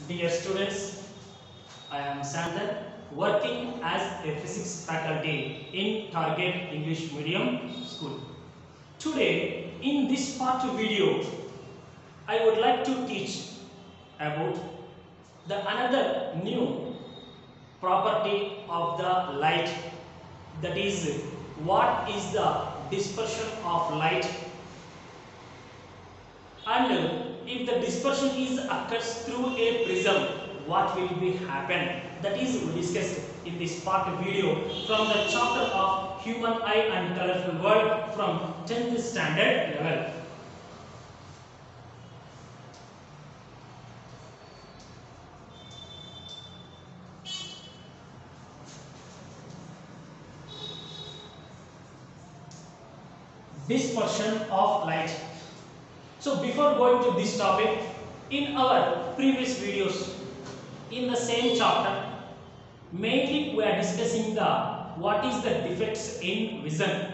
Dear students, I am Sander, working as a physics faculty in Target English Medium School. Today, in this part video, I would like to teach about the another new property of the light, that is what is the dispersion of light, and if the dispersion is occurs through a prism, what will be happen. That is discussed in this part video from the chapter of Human Eye and Colorful World from 10th standard level. Dispersion of light. So before going to this topic, in our previous videos in the same chapter, mainly we are discussing the what is the defects in vision.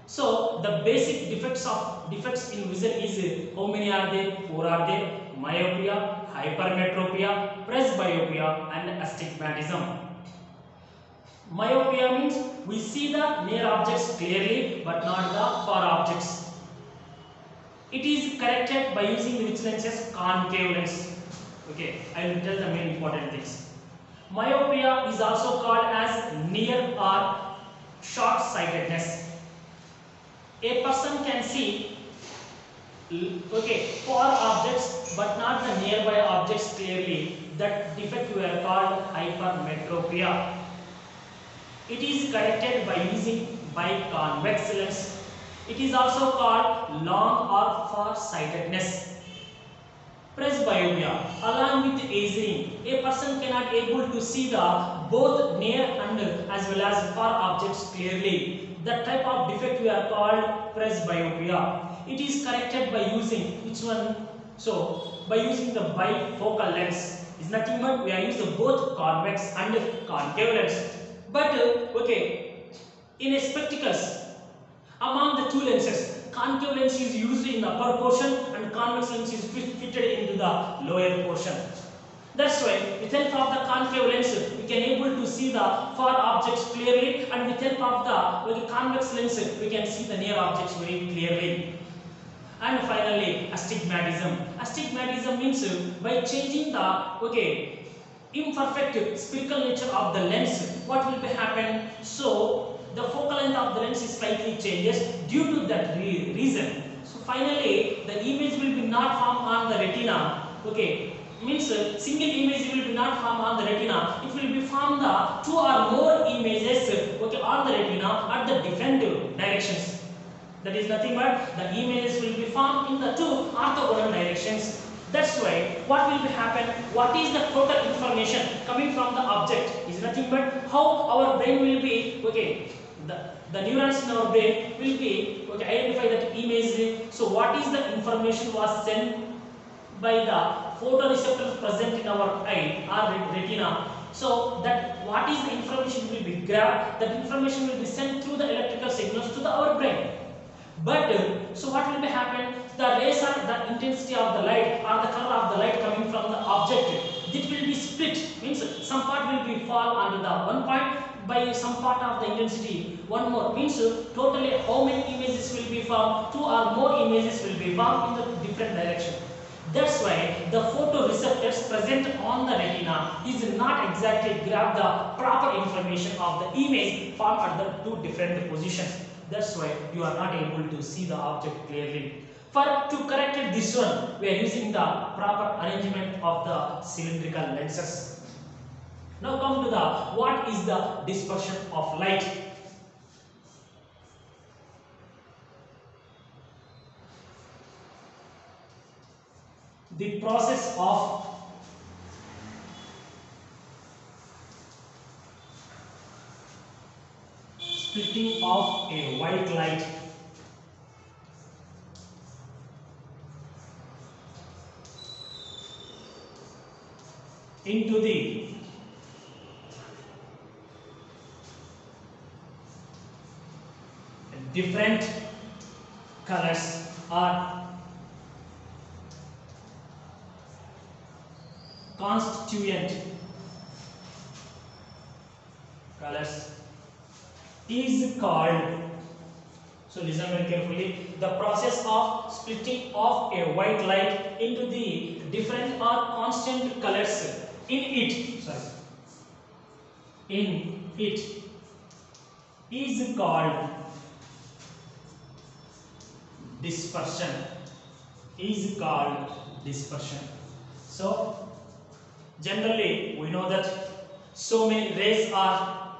So the basic defects in vision is how many are there? 4 are there: myopia, hypermetropia, presbyopia, and astigmatism. Myopia means we see the near objects clearly but not the far objects. It is corrected by using which lenses? Concave lens. Okay, I will tell the main important things. Myopia is also called as near or short sightedness. A person can see far objects but not the nearby objects clearly. That defect we are called hypermetropia. It is corrected by using biconvex lens. It is also called long or far sightedness. Presbyopia, along with aging, a person cannot able to see the both near and as well as far objects clearly. That type of defect we are called presbyopia. It is corrected by using which one? So by using the bifocal lens. Is nothing but we are using both convex and concave lens. But in a spectacles, among the two lenses, concave lens is used in the upper portion and convex lens is fitted into the lower portion. That's why with help of the concave lens we can able to see the far objects clearly, and with help of the convex lens we can see the near objects very clearly. And finally, astigmatism. Astigmatism means by changing the imperfect spherical nature of the lens, what will be happen? So the focal length of the lens is slightly changes due to that reason. So finally, the image will be not formed on the retina. Means single image will be not formed on the retina. It will be formed the 2 or more images on the retina at the different directions. That is nothing but the images will be formed in the 2 orthogonal directions. That's why what will be happen? What is the total information coming from the object? Is nothing but how our brain will be the neurons in our brain will be identify that image. So what is the information was sent by the photoreceptors present in our eye or retina. So that what is the information will be grabbed, that information will be sent through the electrical signals to our brain. But so what will be happen? The rays or the intensity of the light or the color of the light coming from the object, it will be split. Means some part will be fall under the one point by some part of the intensity. One more means totally how many images will be formed? 2 or more images will be formed in the different direction. That's why the photoreceptors present on the retina is not exactly grab the proper information of the image formed at the 2 different positions. That's why you are not able to see the object clearly. To correct this one, we are using the proper arrangement of the cylindrical lenses. Now come to the what is the dispersion of light. The process of splitting of a white light into the different colors or constituent colors is called, so listen very carefully, the process of splitting of a white light into the different or constant colors in it is called dispersion, is called dispersion. So generally we know that so many rays are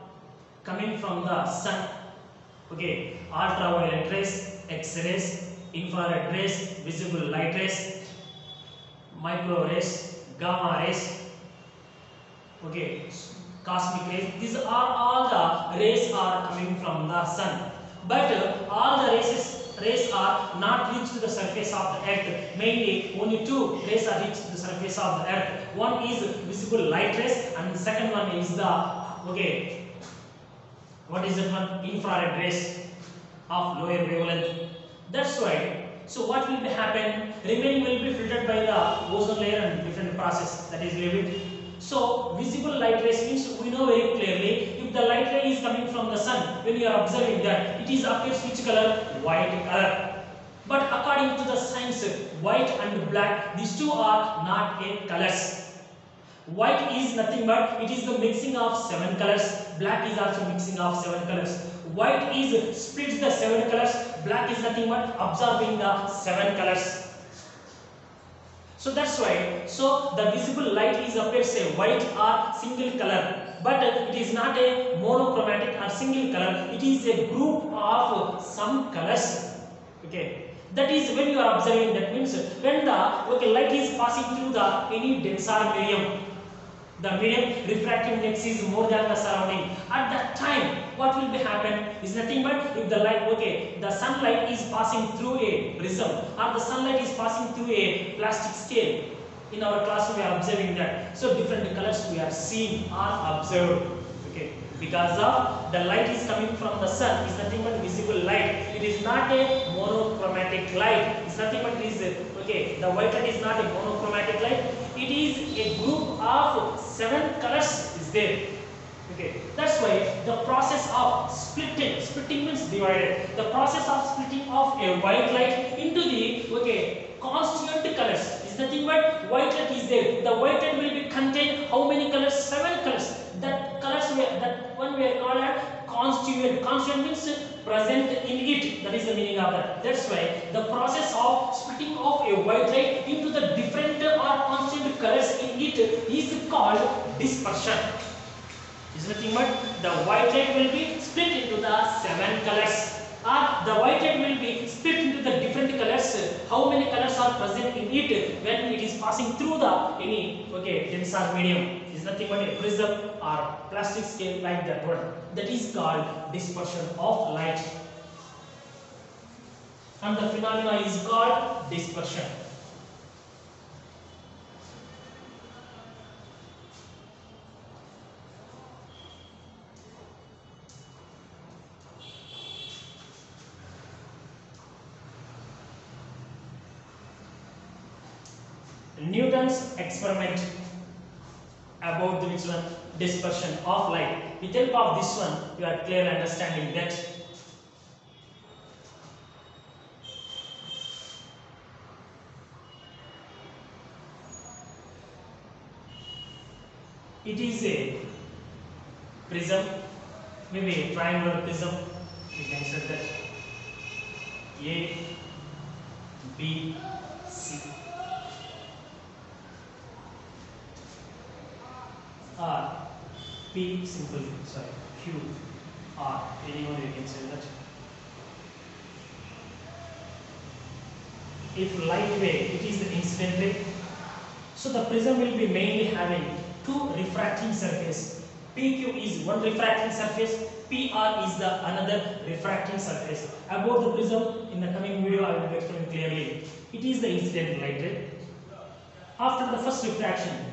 coming from the sun, okay, ultraviolet rays, X-rays, infrared rays, visible light rays, micro rays, gamma rays, okay, cosmic rays. These are all the rays are coming from the sun, but all the rays are not reached to the surface of the earth. Mainly only two rays are reached to the surface of the earth. One is visible light rays and the second one is the, okay, what is that one? Infrared rays of lower wavelength. That's why, so what will be happen? Remaining will be filtered by the ozone layer and different process, that is leave. So visible light rays means we know very clearly, if the light ray is coming from the sun, when you are observing that, it is appears which color? White color. But according to the science, white and black, these two are not a colors. White is nothing but it is the mixing of 7 colors. Black is also mixing of 7 colors. White is splits the 7 colors. Black is nothing but absorbing the 7 colors. So that's why, so the visible light is appears a white or single color, but it is not a monochromatic or single color. It is a group of some colors. Okay, that is when you are observing. That means when the light is passing through the any denser medium, the medium refractive index is more than the surrounding. At that time, what will be happen is nothing but if the light, the sunlight is passing through a prism or the sunlight is passing through a plastic scale. In our class we are observing that. So different colors we are seeing or observed. Okay, because of the light is coming from the sun is nothing but visible light. It is not a monochromatic light. It's nothing but it is the white light is not a monochromatic light. It is a group of 7 colors is there. Okay, that's why the process of splitting means divided. The process of splitting of a white light into the constituent colors is nothing but white light is there. The white light will be contain how many colors? 7 colors. That colors that one we are called as constituent. Constituent means present in it. That is the meaning of that. That's why the process of splitting of a white light into the different or constituent colors in it is called dispersion. Is nothing but the white light will be split into the 7 colors, or the white light will be split into the different colors. How many colors are present in it when it is passing through the any denser medium? Is nothing but a prism or plastic scale like that one. That is called dispersion of light, and the phenomena is called dispersion. Newton's experiment about the which one? Dispersion of light. With help of this one, you are clearly understanding that it is a prism, maybe a triangular prism. We can say that A, B, C. Or P simple, Q, or anyone you can say that. If light wave, it is the incident ray. So the prism will be mainly having 2 refracting surface. PQ is one refracting surface, PR is the another refracting surface. About the prism, in the coming video I will explain clearly. It is the incident light ray. After the first refraction,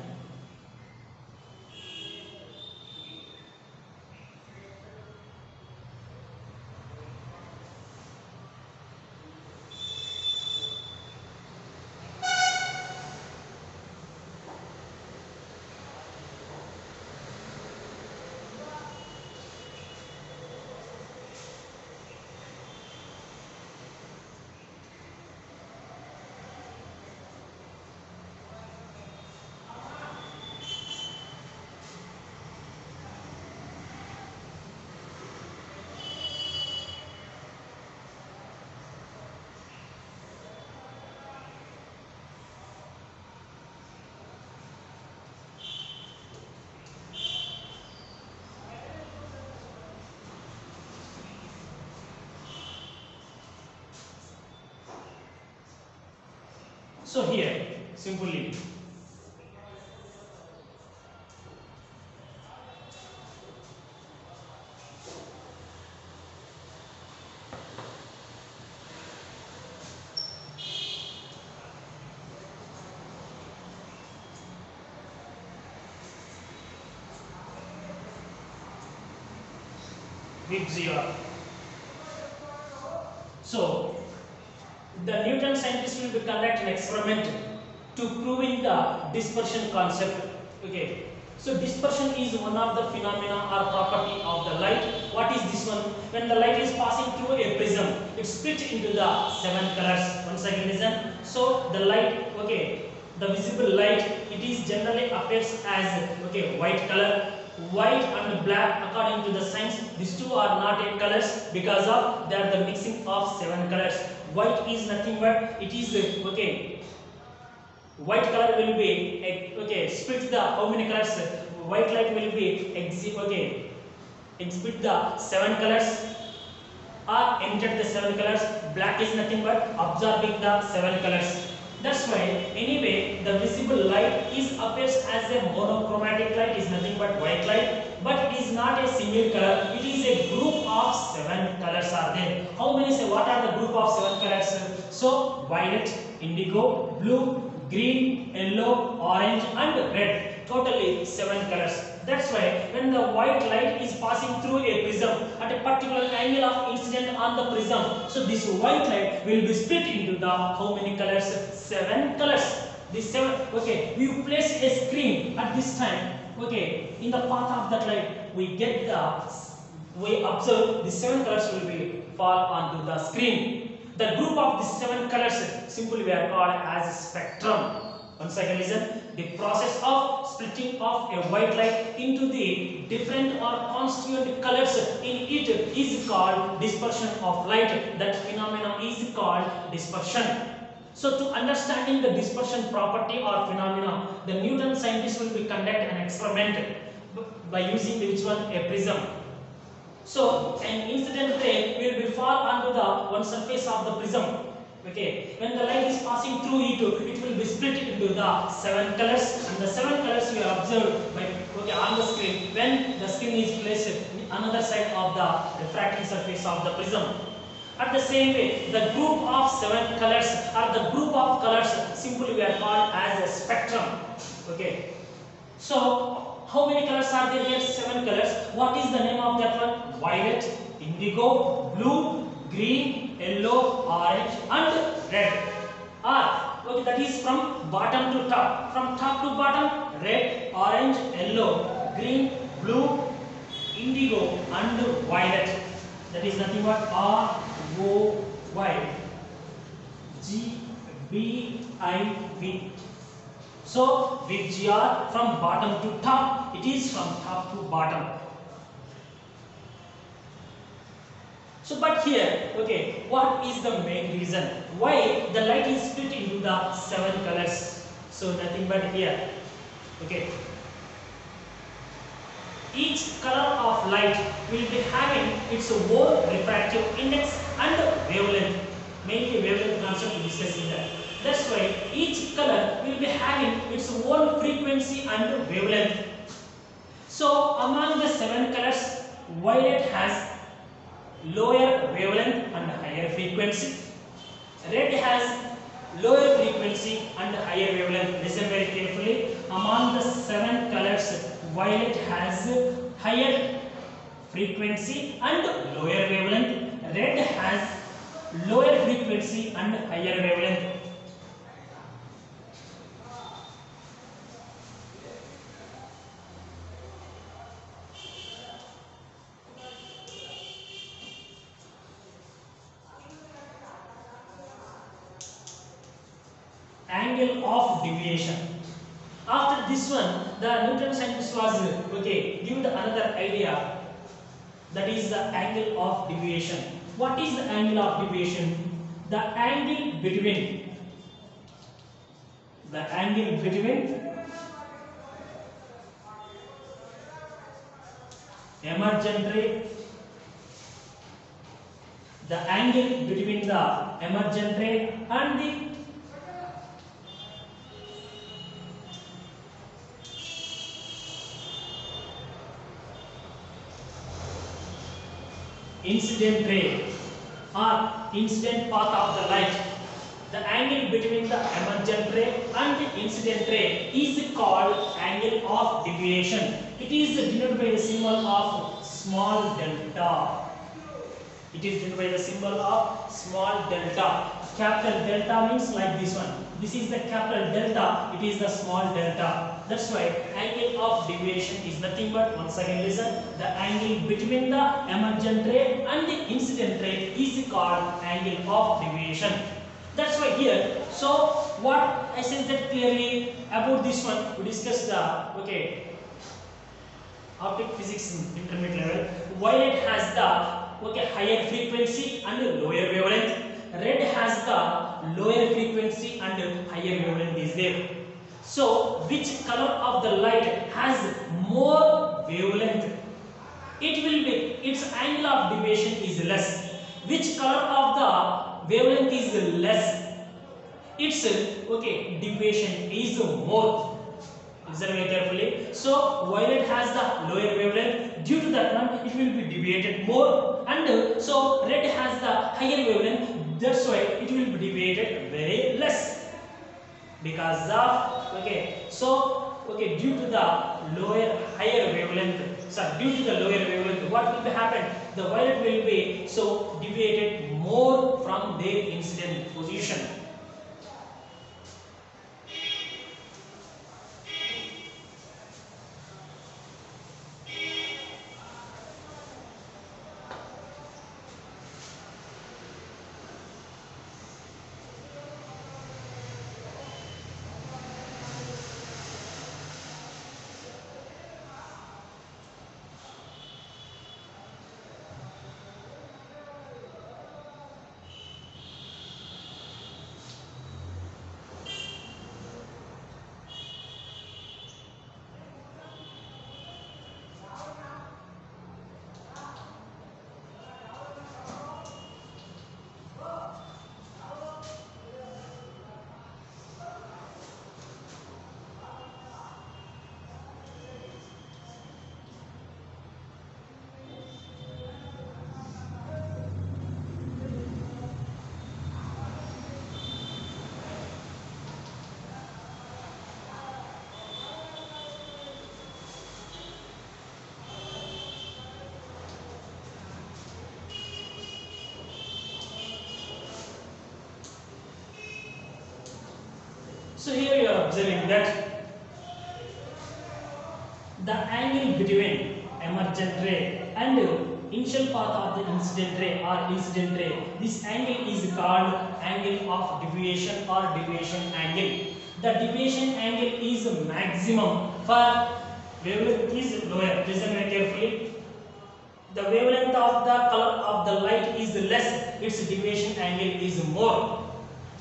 So here simply with ZR. So the Newton scientists will be conduct an experiment to proving the dispersion concept. Okay. So dispersion is one of the phenomena or property of the light. What is this one? When the light is passing through a prism, it split into the 7 colors. Once again listen. So the light, okay, the visible light, it is generally appears as white color. White and black, according to the science, these two are not a colors because of they are the mixing of 7 colors. White is nothing but it is white color will be split the how many colors? White light will be it split the 7 colors or emitted the 7 colors. Black is nothing but absorbing the 7 colors. That's why anyway the visible light is appears as a monochromatic light, is nothing but white light, but it is not a single color. It is a group of 7 colors are there. How many say what are the group of 7 colors? So violet, indigo, blue, green, yellow, orange and red. Totally 7 colors. That's why when the white light is passing through a prism at a particular angle of incident on the prism, so this white light will be split into the how many colors? 7 colors. This 7. Okay, we place a screen at this time. Okay, in the path of that light, we observe the 7 colors will be fall onto the screen. The group of the 7 colors simply we are called as spectrum. Once again listen, the process of splitting of a white light into the different or constituent colors in it is called dispersion of light. That phenomenon is called dispersion. So to understanding the dispersion property or phenomena, the Newton scientists will be conduct an experiment by using which one? A prism. So an incident ray will be fall onto the one surface of the prism. Okay, when the light is passing through it will be split into the 7 colors, and the 7 colors we observe by on the screen when the screen is placed on another side of the refracting surface of the prism. At the same way, the group of 7 colors or the group of colors simply we are called as a spectrum. Okay, so how many colors are there here? 7 colors. What is the name of that one? Violet, indigo, blue, green, yellow, orange and red. Okay, that is from bottom to top. From top to bottom, red, orange, yellow, green, blue, indigo and violet. That is nothing but R, O, Y, G, B, I, V. So with GR from bottom to top, it is from top to bottom. So but here, okay, what is the main reason why the light is split into the 7 colors? So nothing but here, okay, each color of light will be having its own refractive index and wavelength. Mainly wavelength concept we discuss in that. That's why each color will be having its own frequency and wavelength. So among the 7 colors, violet has lower wavelength and higher frequency. Red has lower frequency and higher wavelength. Listen very carefully. Among the 7 colors, violet has higher frequency and lower wavelength. Red has lower frequency and higher wavelength. Angle of deviation. After this one, the Newton scientist was given another idea, that is the angle of deviation. What is the angle of deviation? The angle between emergent ray, and the incident ray or incident path of the light. The angle between the emergent ray and the incident ray is called angle of deviation. It is denoted by the symbol of small delta. It is denoted by the symbol of small delta. Capital delta means like this one. This is the capital delta. It is the small delta. That's why angle of deviation is nothing but, once again listen, the angle between the emergent ray and the incident ray is called angle of deviation. That's why here, so what I said that clearly about this one, we discussed the optic physics in intermediate level. Violet has the higher frequency and lower wavelength. Red has the lower frequency and higher wavelength is there. So which color of the light has more wavelength? It will be, its angle of deviation is less. Which color of the wavelength is less? Its deviation is more. Listen very carefully. So violet has the lower wavelength. Due to that one, it will be deviated more, and so red has the higher wavelength. That's why it will be deviated very less. Because of due to the lower higher wavelength. So due to the lower wavelength, what will happen? The violet will be so deviated more from their incident position. So here you are observing that the angle between emergent ray and initial path of the incident ray or incident ray, this angle is called angle of deviation or deviation angle. The deviation angle is maximum for wavelength is lower. Listen very carefully. The wavelength of the color of the light is less, its deviation angle is more.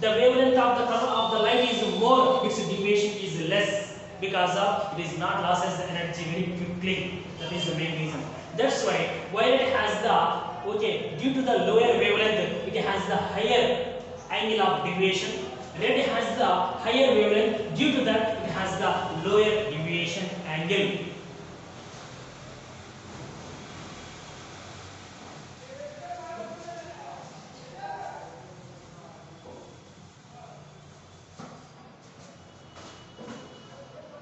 The wavelength of the color of the light is more, its deviation is less, because of it is not loses the energy very quickly. That is the main reason. That's why violet has the due to the lower wavelength, it has the higher angle of deviation. Red has the higher wavelength, due to that it has the lower deviation angle.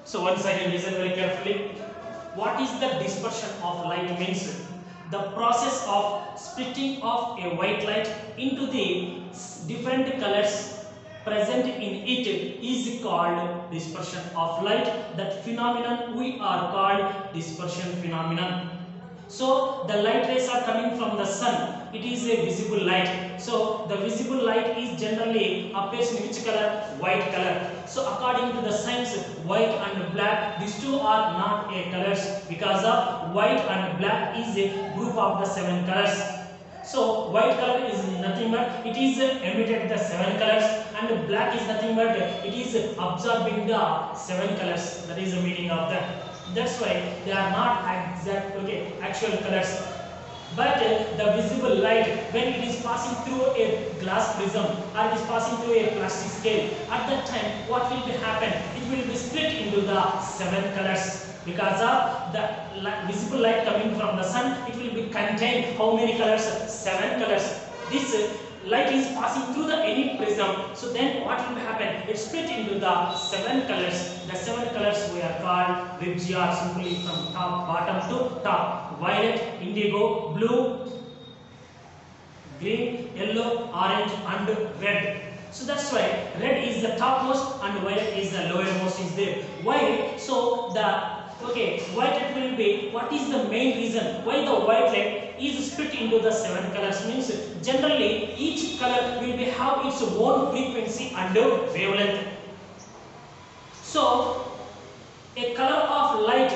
So once again listen very carefully. What is the dispersion of light means? The process of splitting of a white light into the different colors present in it is called dispersion of light. That phenomenon we are called dispersion phenomenon. So the light rays are coming from the sun. It is a visible light. So the visible light is generally appears in which color? White color. So according to the science, white and black, these two are not a colors, because of white and black is a group of the 7 colors. So white color is nothing but it is emitted the 7 colors, and black is nothing but it is absorbing the 7 colors. That is the meaning of that. That's why they are not exact actual colors. But the visible light, when it is passing through a glass prism or it is passing through a plastic scale, at that time what will be happen? It will be split into the 7 colors. Because of the visible light coming from the sun, it will be contain how many colors? 7 colors. This light is passing through the any prism, so then what will happen? It split into the 7 colors. The 7 colors we are called VIBGYOR, simply from top bottom to top: violet, indigo, blue, green, yellow, orange and red. So that's why red is the topmost and violet is the lowermost is there. Why? So the violet will be, what is the main reason why the violet is split into the 7 colors? Means generally each color will be have its own frequency and wavelength. So a color of light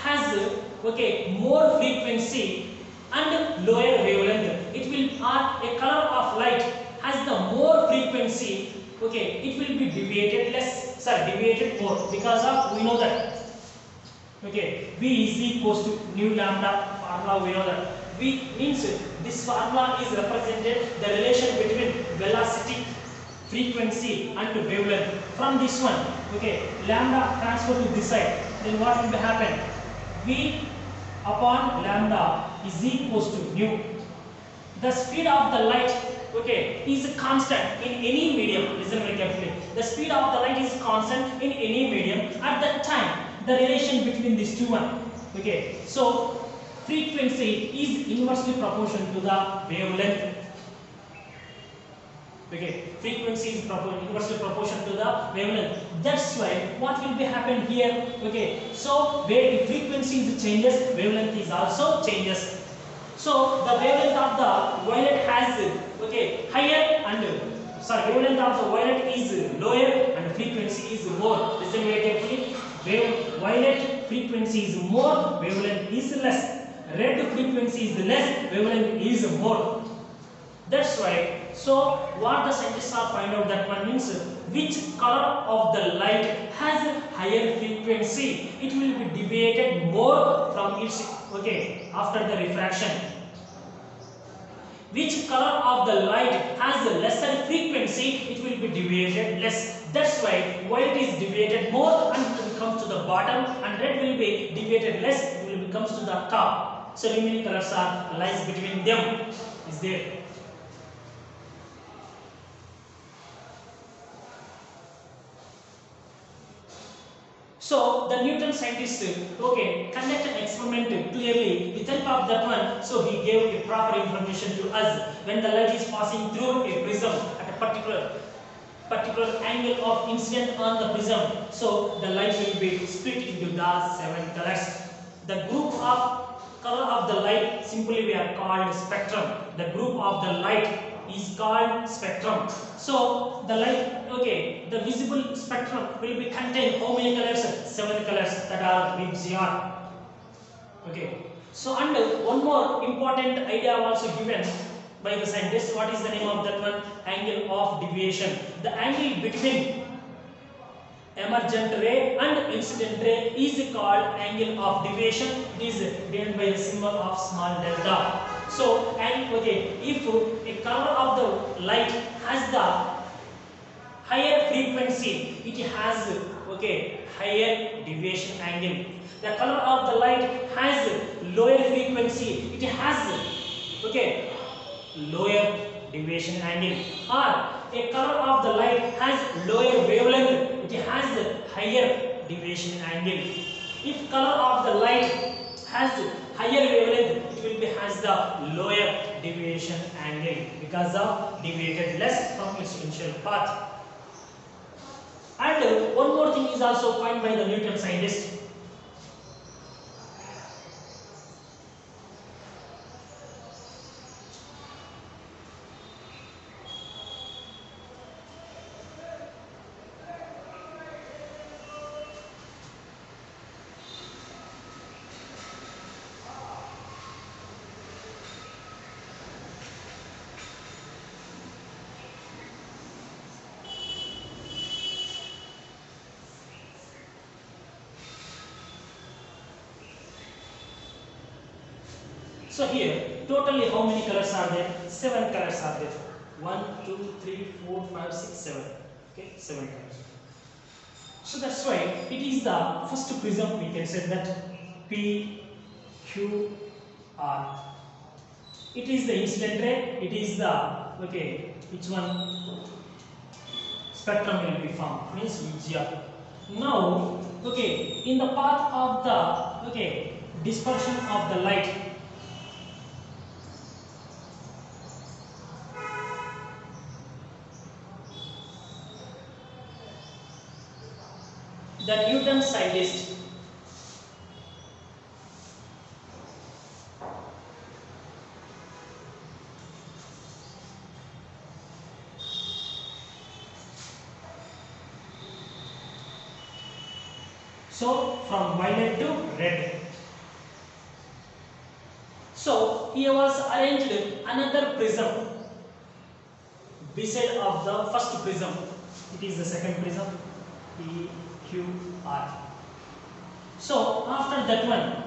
has more frequency and lower wavelength. It will, a color of light has the more frequency, it will be deviated less, deviated more, because of, we know that V is equals to nu lambda formula. We know that V means this formula is represented the relation between velocity, frequency and wavelength. From this one, lambda transfer to this side, then what will happen? V upon lambda is equals to nu. The speed of the light is constant in any medium. Listen very carefully. The speed of the light is constant in any medium. At that time, the relation between these two one. So frequency is inversely proportional to the wavelength. Frequency is inversely proportional to the wavelength. That's why what will be happen here? So where the frequency changes, wavelength is also changes. So the wavelength of the violet has higher and wavelength of the violet is lower and frequency is more. Listen very carefully. Violet frequency is more, wavelength is less. Red frequency is less, wavelength is more. That's why. So what the scientists are find out, that one means which color of the light has higher frequency, it will be deviated more from its after the refraction. Which color of the light has a lesser frequency, it will be deviated less. That's why violet is deviated more and it comes to the bottom, and red will be deviated less, it will comes to the top. So remaining colors are lies between them is there. So the Newton scientist conduct an experiment clearly with help of that one. So he gave a proper information to us. When the light is passing through a prism at a particular angle of incident on the prism, so the light will be split into the 7 colors. The group of color of the light simply we are called spectrum. The group of the light is called spectrum. So the light, the visible spectrum will be contain how many colors? 7 colors, that are VIBGYOR. So and one more important idea also given by the scientists. What is the name of that one? Angle of deviation. The angle between emergent ray and incident ray is called angle of deviation. It is given by the symbol of small delta. So, and if a color of the light has the higher frequency, it has higher deviation angle. The color of the light has lower frequency, it has lower deviation angle. Or a color of the light has lower wavelength, it has higher deviation angle. If color of the light has higher wavelength, it will be has the lower deviation angle because of deviated less from its initial path. And one more thing is also found by the Newton scientist. So here, totally how many colors are there? 7 colors are there. 1, 2, 3, 4, 5, 6, 7. 7 colors. So that's why it is the first prism. We can say that P, Q, R. It is the incident ray. It is the which one spectrum will be formed means VGR. Now in the path of the dispersion of the light, the Newton scientist so from violet to red. So he was arranged another prism beside of the first prism. It is the second prism P, Q, R. So after that one,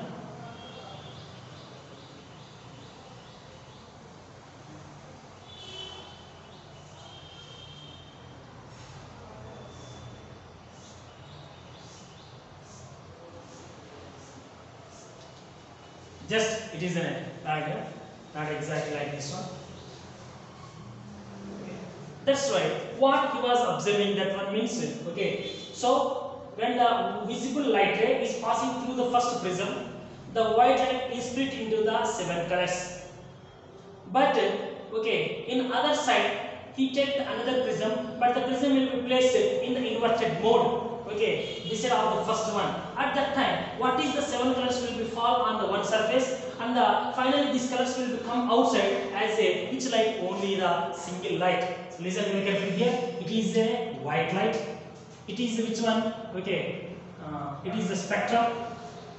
just it is a diagram, not exactly like this one. That's why what he was observing, that one means so when the visible light ray is passing through the first prism, the white light is split into the 7 colors. But in other side he checked another prism, but the prism will be placed in the inverted mode. Beside of the first one. At that time, what is the 7 colors will be fall on the one surface, and finally these colors will become outside as a which light? Only the single light. So listen very carefully here. It is a white light. It is which one? It is the spectrum,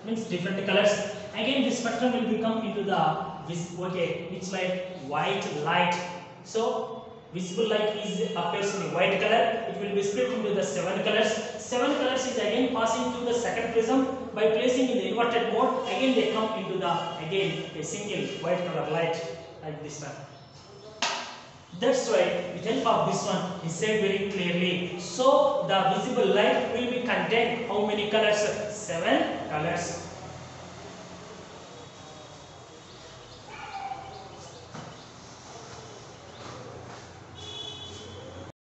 means different colors. Again, this spectrum will become into the which light? White light. So visible light is appears in a white color. It will be split into the 7 colors. 7 colors is again passing through the second prism by placing in the inverted mode. Again they come into the a single white color light like this one. That's why with help of this one he said very clearly. So the visible light will be contain how many colors? 7 colors.